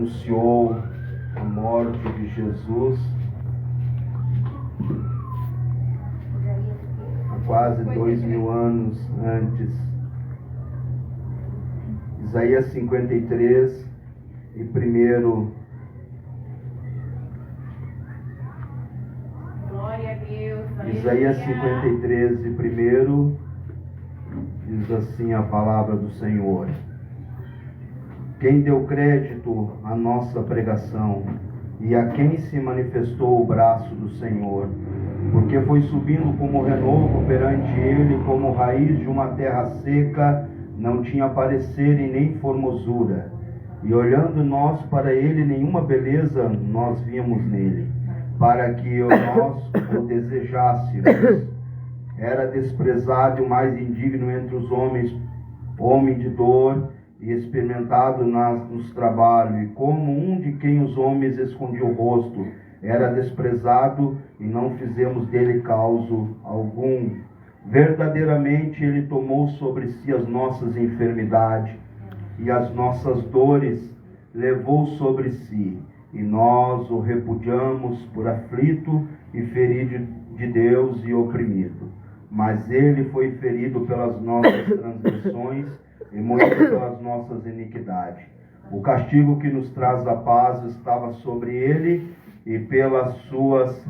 anunciou a morte de Jesus há quase 2000 anos antes. Isaías 53 e primeiro. Glória a Deus. Isaías 53 e primeiro diz assim a palavra do Senhor: quem deu crédito à nossa pregação e a quem se manifestou o braço do Senhor, porque foi subindo como renovo perante ele, como raiz de uma terra seca, não tinha parecer e nem formosura, e olhando nós para ele, nenhuma beleza nós víamos nele, para que nós o desejássemos. Era desprezado e o mais indigno entre os homens, homem de dor e experimentado nos trabalhos, e como um de quem os homens escondiam o rosto, era desprezado e não fizemos dele causa algum. Verdadeiramente ele tomou sobre si as nossas enfermidades e as nossas dores levou sobre si, e nós o repudiamos por aflito e ferido de Deus e oprimido. Mas ele foi ferido pelas nossas transgressões e moído pelas nossas iniquidades. O castigo que nos traz a paz estava sobre ele, e pelas suas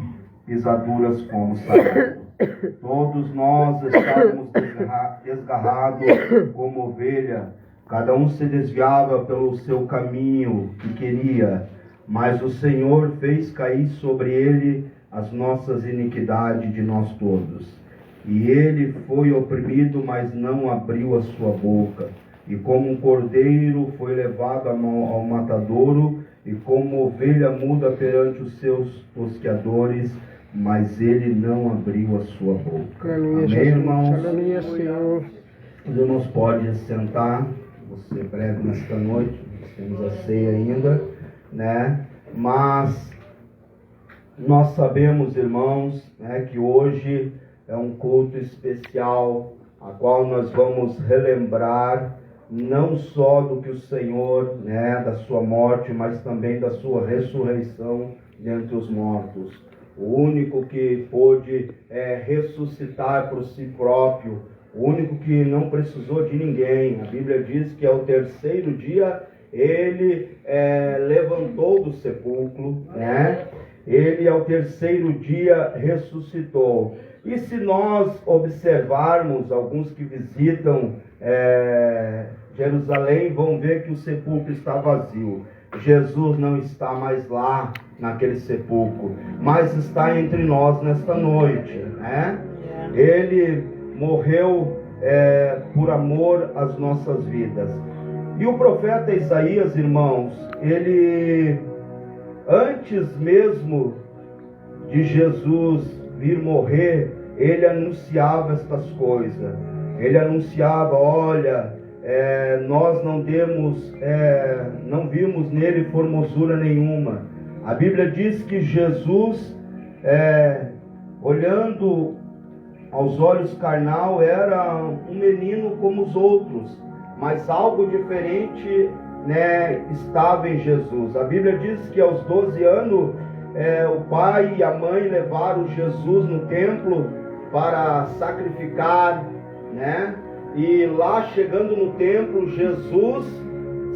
pisaduras fomos sarados. Todos nós estávamos desgarrados como ovelha, cada um se desviava pelo seu caminho que queria, mas o Senhor fez cair sobre ele as nossas iniquidades de nós todos. E ele foi oprimido, mas não abriu a sua boca. E como um cordeiro foi levado ao matadouro, e como ovelha muda perante os seus tosqueadores, mas ele não abriu a sua boca. Amém, irmãos? Aleluia, Senhor. Os irmãos podem sentar. Você breve nesta noite, nós temos a ceia ainda, né? Mas nós sabemos, irmãos, né, que hoje é um culto especial, a qual nós vamos relembrar não só do que o Senhor, né, da sua morte, mas também da sua ressurreição dentre os mortos. O único que pôde ressuscitar por si próprio, o único que não precisou de ninguém. A Bíblia diz que ao terceiro dia ele levantou do sepulcro, né? Ele ao terceiro dia ressuscitou. E se nós observarmos, alguns que visitam Jerusalém vão ver que o sepulcro está vazio. Jesus não está mais lá naquele sepulcro, mas está entre nós nesta noite, né? Ele morreu por amor às nossas vidas. E o profeta Isaías, irmãos, ele, antes mesmo de Jesus vir morrer, ele anunciava estas coisas. Ele anunciava: olha, nós não vimos nele formosura nenhuma. A Bíblia diz que Jesus, olhando aos olhos carnal, era um menino como os outros, mas algo diferente, né, estava em Jesus. A Bíblia diz que aos 12 anos, o pai e a mãe levaram Jesus no templo para sacrificar, né? E lá, chegando no templo, Jesus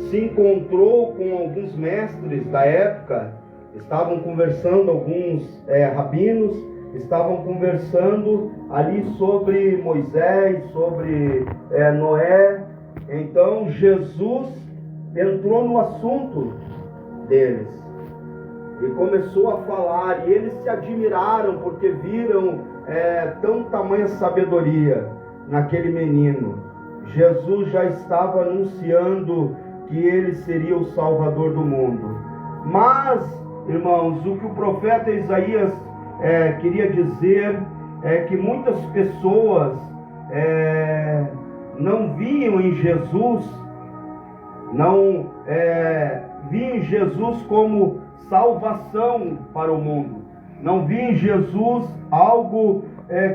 se encontrou com alguns mestres da época. Estavam conversando, alguns rabinos estavam conversando ali sobre Moisés, sobre Noé. Então Jesus entrou no assunto deles e começou a falar, e eles se admiraram porque viram tão tamanha sabedoria naquele menino. Jesus já estava anunciando que ele seria o Salvador do mundo. Mas, irmãos, o que o profeta Isaías queria dizer é que muitas pessoas não viam em Jesus, não viam em Jesus como salvação para o mundo, não viam em Jesus algo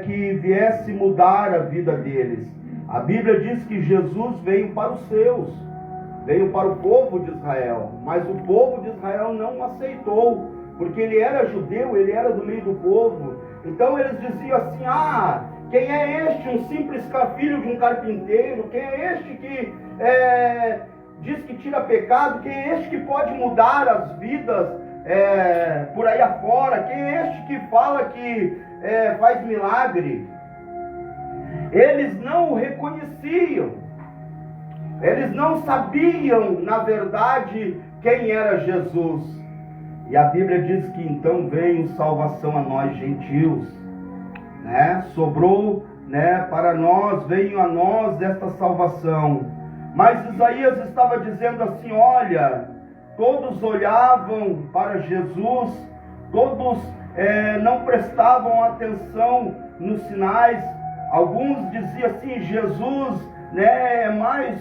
que viesse mudar a vida deles. A Bíblia diz que Jesus veio para os seus, veio para o povo de Israel, mas o povo de Israel não o aceitou, porque ele era judeu, ele era do meio do povo. Então eles diziam assim: quem é este, um simples filho de um carpinteiro? Quem é este que diz que tira pecado? Quem é este que pode mudar as vidas por aí afora? Quem é este que fala que faz milagre? Eles não o reconheciam, eles não sabiam, na verdade, quem era Jesus. E a Bíblia diz que então veio salvação a nós gentios, né? Sobrou, né, para nós, veio a nós esta salvação. Mas Isaías estava dizendo assim: olha, todos olhavam para Jesus, todos não prestavam atenção nos sinais. Alguns diziam assim: Jesus, né, é mais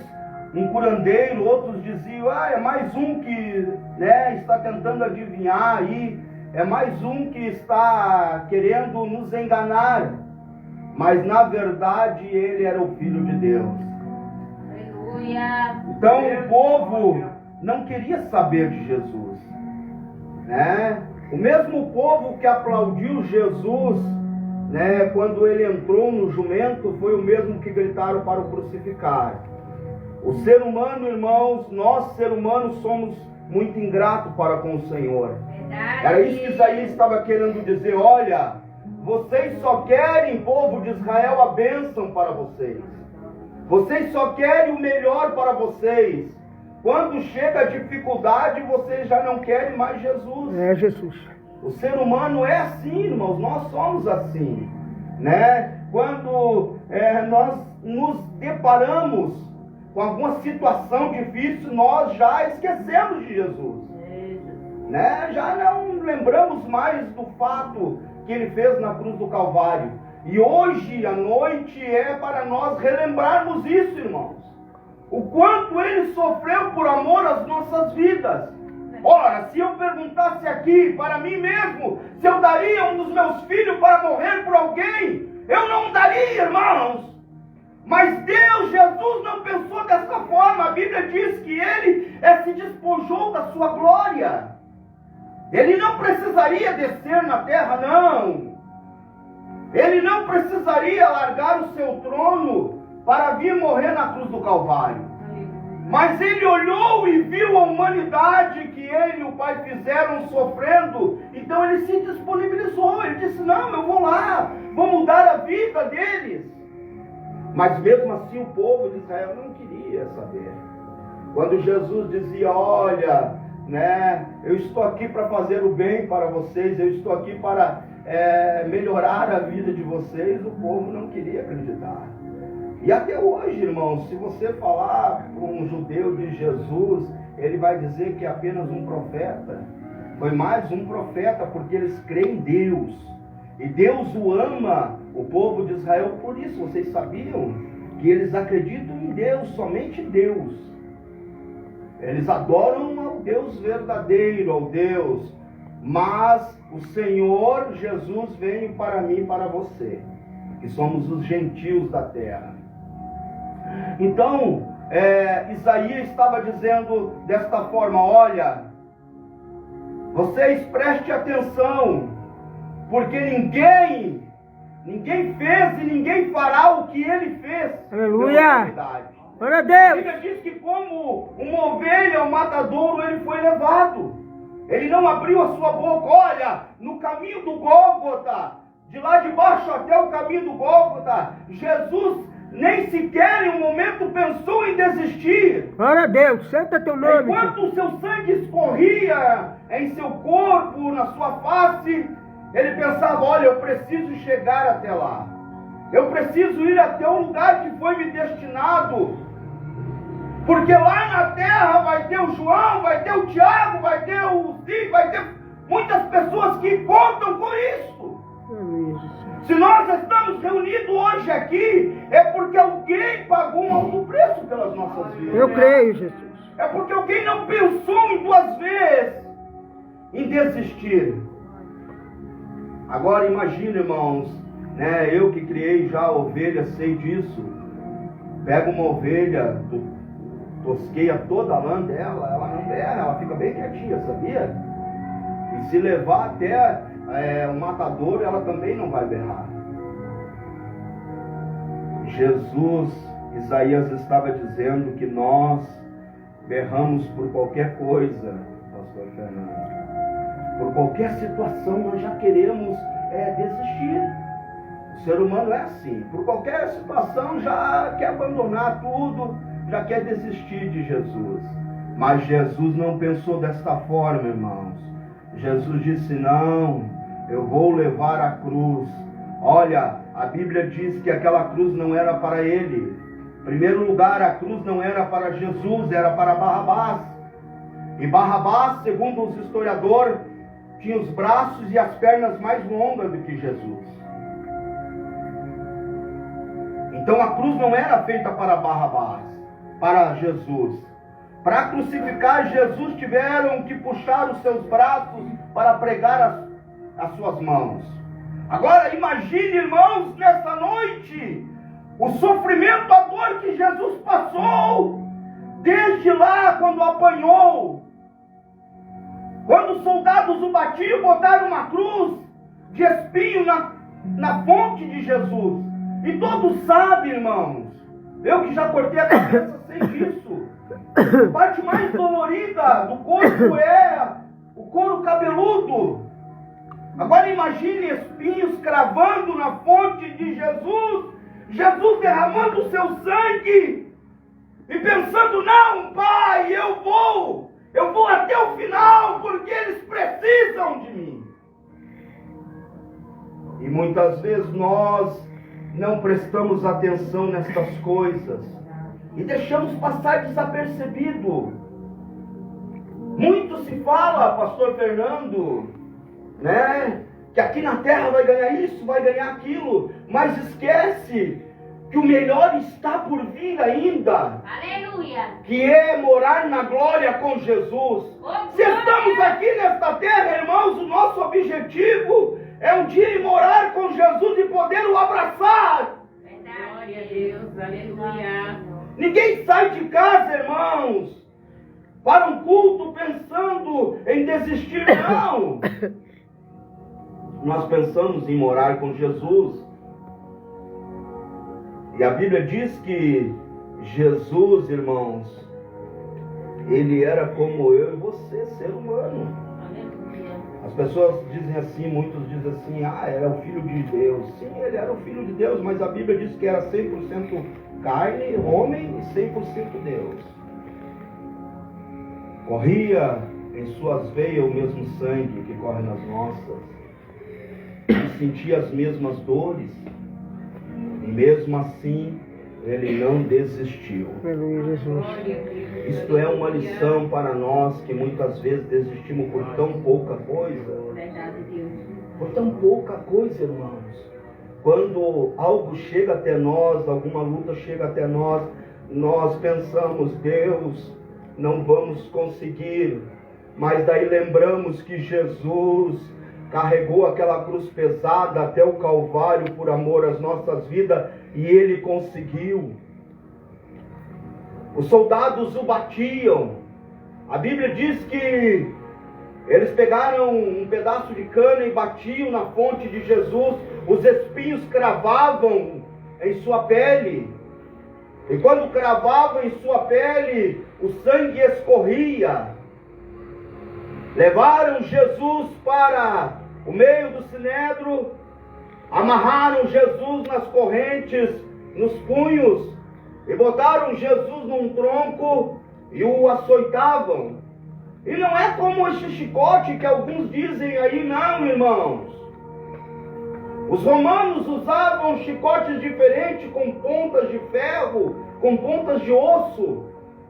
um curandeiro. Outros diziam: é mais um que, né, está tentando adivinhar aí, é mais um que está querendo nos enganar. Mas na verdade ele era o Filho de Deus. Aleluia. Então o povo não queria saber de Jesus, né? O mesmo povo que aplaudiu Jesus, né, quando ele entrou no jumento, foi o mesmo que gritaram para o crucificar. O ser humano, irmãos, nós ser humanos somos muito ingratos para com o Senhor. Verdade. Era isso que Isaías estava querendo dizer: olha, vocês só querem, povo de Israel, a bênção para vocês. Vocês só querem o melhor para vocês. Quando chega a dificuldade, vocês já não querem mais Jesus. É Jesus. O ser humano é assim, irmãos, nós somos assim, né? Quando nós nos deparamos com alguma situação difícil, nós já esquecemos de Jesus, né? Já não lembramos mais do fato que ele fez na cruz do Calvário. E hoje à noite é para nós relembrarmos isso, irmãos. O quanto ele sofreu por amor às nossas vidas. Ora, se eu perguntasse aqui para mim mesmo, se eu daria um dos meus filhos para morrer por alguém, eu não daria, irmãos. Mas Deus, Jesus, não pensou dessa forma. A Bíblia diz que ele se despojou da sua glória. Ele não precisaria descer na terra, não. Ele não precisaria largar o seu trono para vir morrer na cruz do Calvário. Mas ele olhou e viu a humanidade que ele e o Pai fizeram sofrendo. Então ele se disponibilizou. Ele disse: não, eu vou lá, vou mudar a vida deles. Mas mesmo assim o povo de Israel não queria saber. Quando Jesus dizia: olha, né, eu estou aqui para fazer o bem para vocês, eu estou aqui para melhorar a vida de vocês, o povo não queria acreditar. E até hoje, irmãos, se você falar com um judeu de Jesus, ele vai dizer que é apenas um profeta. Foi mais um profeta, porque eles creem em Deus. E Deus o ama, o povo de Israel, por isso. Vocês sabiam que eles acreditam em Deus, somente Deus. Eles adoram ao Deus verdadeiro, ao Deus. Mas o Senhor Jesus veio para mim e para você, que somos os gentios da terra. Então, Isaías estava dizendo desta forma: olha, vocês prestem atenção, porque ninguém fez e ninguém fará o que ele fez. Aleluia! Glória a A Deus! Bíblia diz que como uma ovelha ao matadouro ele foi levado. Ele não abriu a sua boca. Olha, no caminho do Gólgota, de lá de baixo até o caminho do Gólgota, Jesus nem sequer em um momento pensou em desistir. Glória a Deus! Santa teu nome! Enquanto o seu sangue escorria em seu corpo, na sua face, ele pensava: olha, eu preciso chegar até lá. Eu preciso ir até o lugar que foi me destinado. Porque lá na terra vai ter o João, vai ter o Tiago, vai ter o Zico, vai ter muitas pessoas que contam com isso. Se nós estamos reunidos hoje aqui, é porque alguém pagou um alto preço pelas nossas vidas. Eu creio, Jesus. É porque alguém não pensou em duas vezes em desistir. Agora imagine, irmãos, né, eu que criei já ovelha, sei disso. Pega uma ovelha tosqueia toda a lã dela, ela não berra, ela fica bem quietinha, sabia? E se levar até o matador, ela também não vai berrar. Jesus, Isaías estava dizendo que nós berramos por qualquer coisa, pastor Fernando. Por qualquer situação nós já queremos desistir. O ser humano é assim. Por qualquer situação já quer abandonar tudo, já quer desistir de Jesus. Mas Jesus não pensou desta forma, irmãos. Jesus disse: não, eu vou levar a cruz. Olha, a Bíblia diz que aquela cruz não era para ele. Em primeiro lugar, a cruz não era para Jesus, era para Barrabás. E Barrabás, segundo os historiadores, tinha os braços e as pernas mais longas do que Jesus. Então a cruz não era feita para Barrabás, para Jesus. Para crucificar Jesus, tiveram que puxar os seus braços para pregar as suas mãos. Agora imagine, irmãos, nessa noite, o sofrimento, a dor que Jesus passou, desde lá quando apanhou. Quando os soldados o batiam, botaram uma cruz de espinho na fonte de Jesus. E todos sabem, irmãos, eu que já cortei a cabeça sei disso. A parte mais dolorida do corpo é o couro cabeludo. Agora imagine espinhos cravando na fonte de Jesus, Jesus derramando o seu sangue e pensando: não, Pai, eu vou até o final, porque eles precisam de mim. E muitas vezes nós não prestamos atenção nestas coisas e deixamos passar desapercebido. Muito se fala, pastor Fernando, né, que aqui na terra vai ganhar isso, vai ganhar aquilo, mas esquece que o melhor está por vir ainda. Aleluia. Que é morar na glória com Jesus. Se estamos aqui nesta terra, irmãos, o nosso objetivo é um dia ir morar com Jesus e poder o abraçar. Glória a Deus, aleluia. Ninguém sai de casa, irmãos, para um culto pensando em desistir, não. Nós pensamos em morar com Jesus. E a Bíblia diz que Jesus, irmãos, ele era como eu e você, ser humano. As pessoas dizem assim, muitos dizem assim: era o Filho de Deus. Sim, ele era o Filho de Deus, mas a Bíblia diz que era 100% carne, homem, e 100% Deus. Corria em suas veias o mesmo sangue que corre nas nossas. Ele sentia as mesmas dores. E mesmo assim, ele não desistiu. Isto é uma lição para nós que muitas vezes desistimos por tão pouca coisa. Por tão pouca coisa, irmãos. Quando algo chega até nós, alguma luta chega até nós, nós pensamos: Deus, não vamos conseguir. Mas daí lembramos que Jesus carregou aquela cruz pesada até o Calvário por amor às nossas vidas, e ele conseguiu. Os soldados o batiam. A Bíblia diz que eles pegaram um pedaço de cana e batiam na fonte de Jesus. Os espinhos cravavam em sua pele. E quando cravavam em sua pele, o sangue escorria. Levaram Jesus para o meio do sinédrio, amarraram Jesus nas correntes, nos punhos, e botaram Jesus num tronco e o açoitavam. E não é como esse chicote que alguns dizem aí, não, irmãos. Os romanos usavam chicotes diferentes, com pontas de ferro, com pontas de osso.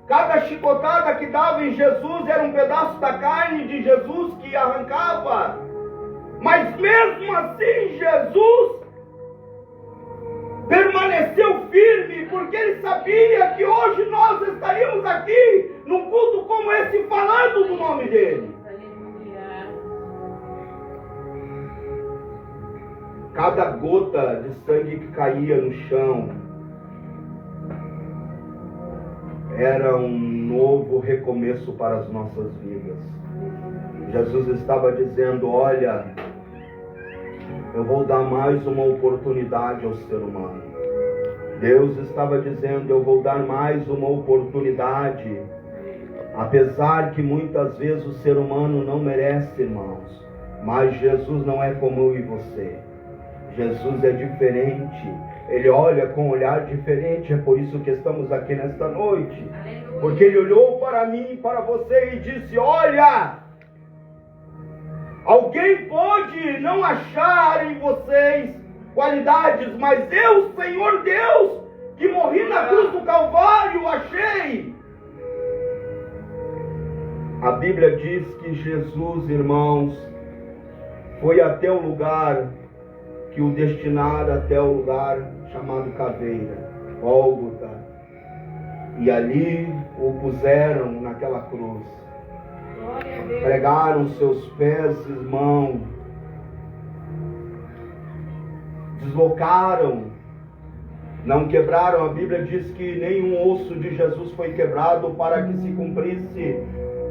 Cada chicotada que dava em Jesus era um pedaço da carne de Jesus que arrancava. Mas mesmo assim Jesus permaneceu firme, porque ele sabia que hoje nós estaríamos aqui num culto como esse, falando do nome dele. Cada gota de sangue que caía no chão era um novo recomeço para as nossas vidas. Jesus estava dizendo: olha, eu vou dar mais uma oportunidade ao ser humano. Deus estava dizendo: eu vou dar mais uma oportunidade. Apesar que muitas vezes o ser humano não merece, irmãos, mas Jesus não é como eu e você. Jesus é diferente. Ele olha com um olhar diferente. É por isso que estamos aqui nesta noite. Aleluia. Porque Ele olhou para mim e para você e disse: olha, alguém pode não achar em vocês qualidades, mas eu, Senhor Deus, que morri na cruz do Calvário, achei. A Bíblia diz que Jesus, irmãos, foi até o lugar que o destinaram, até o lugar chamado Caveira, Gólgota, e ali o puseram naquela cruz. Glória a Deus. Pregaram seus pés, irmão, deslocaram, não quebraram. A Bíblia diz que nenhum osso de Jesus foi quebrado, para que se cumprisse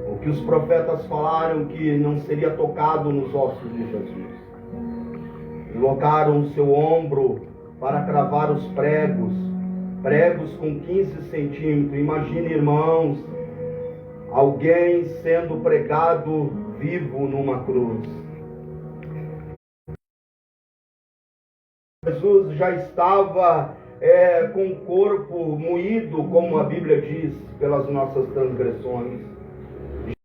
o que os profetas falaram, que não seria tocado nos ossos de Jesus. Deslocaram o seu ombro para cravar os pregos com 15 centímetros. Imagine, irmãos, alguém sendo pregado vivo numa cruz. Jesus já estava com o corpo moído, como a Bíblia diz, pelas nossas transgressões.